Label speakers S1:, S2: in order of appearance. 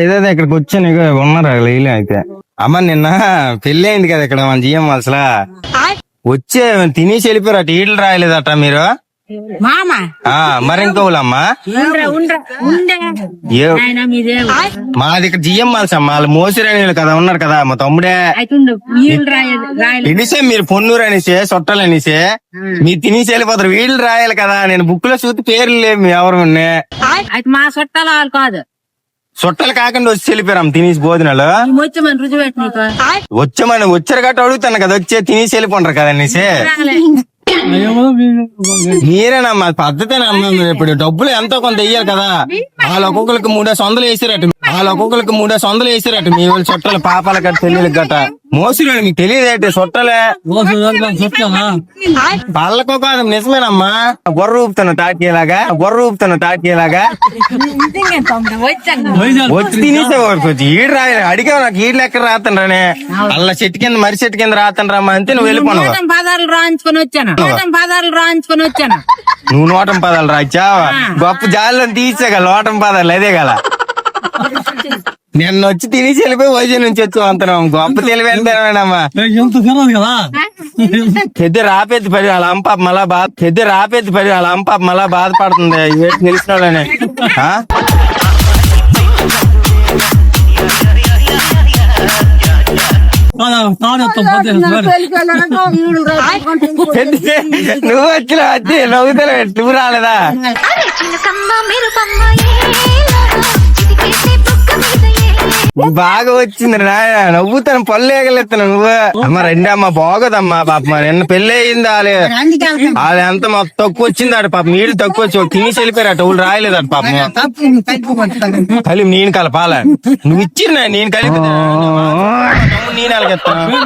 S1: ఏదో ఇక్కడికి వచ్చాను ఇగో ఉన్నారు వీళ్ళు అయితే. అమ్మ నిన్న పెళ్లి అయింది కదా ఇక్కడ మన జిఎం అసలు వచ్చే తినేసి వెళ్ళిపోయారు అటు ఈడలు రాయలేదట మీరు.
S2: మామ
S1: మరి ఇంకోళ్ళమ్మా మాది ఇక్కడ జిఎం అమ్మా వాళ్ళు మోసిరాని కదా ఉన్నారు కదా మా తమ్ముడే ఎనిసే మీరు పొన్నూరు అనేసి సొట్టాలు అనేసి మీరు తినేసి వెళ్ళిపోతారు. వీళ్ళు రాయాలి కదా నేను బుక్ లో చూస్తే పేర్లు లేవు ఎవరు
S2: మా చుట్టాలు వాళ్ళు కాదు.
S1: చుట్టాలు కాకుండా వచ్చి వెళ్ళిపోయారు తినేసి భోజనాలు
S2: వచ్చామని రుజువు
S1: వచ్చామని వచ్చారు గట్ట అడుగుతాను కదా వచ్చే తినేసి వెళ్ళిపోంటారు కదా అనేసి. మీరేనమ్మా పద్ధతేనమ్మా ఇప్పుడు డబ్బులు ఎంతో కొంత వెయ్యాలి కదా. వాళ్ళ ఒక్కొక్కరికి 300 వేసారట మీ వాళ్ళు చుట్టాలు పాపాల గట్ట తెలియదు గట్ట మోసులు మీకు తెలియదేంటి చుట్టాలే పళ్ళకో కాదు నిజమేనమ్మా. బొర్ర ఊపుతాను తాకేలాగా వచ్చి తినేసే వచ్చి ఈడు రాయ అడిగావు నాకు ఈడ్లు ఎక్కడ రాతండ్రనే అలా చెట్టు కింద మర్రి చెట్టు కింద రాతండ్రమ్మా అంతే నువ్వు వెళ్ళిపోను.
S2: పదాలు రాయించుకొని వచ్చాను
S1: నువ్వు నోటం పదాలు రాచ్చా గొప్ప జాలిని తీసేగల నోటం పదాలు అదే గల నిన్న వచ్చి తినేసి వెళ్ళిపోయి వైద్యం నుంచి వచ్చి అంటున్నాం గొప్ప తెలివేంటమ్మా. పెద్ద రాపేది పడి వాళ్ళ అంపాప మళ్ళా బాధపడుతుంది తెలిసిన వాళ్ళని. నువ్వు వచ్చిన వచ్చి నవ్వుతలే నువ్వు రాలేదా. బాగా వచ్చింది నాయన నవ్వుతాను పళ్ళు ఎగలేస్తాను నువ్వు. అమ్మ రండి అమ్మ బాగోదమ్మా పాప నిన్న పెళ్లి అయింది వాళ్ళు ఎంత తక్కువ వచ్చింది ఆడు పాప నీళ్ళు తక్కువ వచ్చి తినేసి వెళ్ళిపోయారు అటు వాళ్ళు రాయలేదట పాప. కలిపి నేను కలపాల నువ్వు ఇచ్చిన నేను కలిపి నేను అలాగెత్తాను.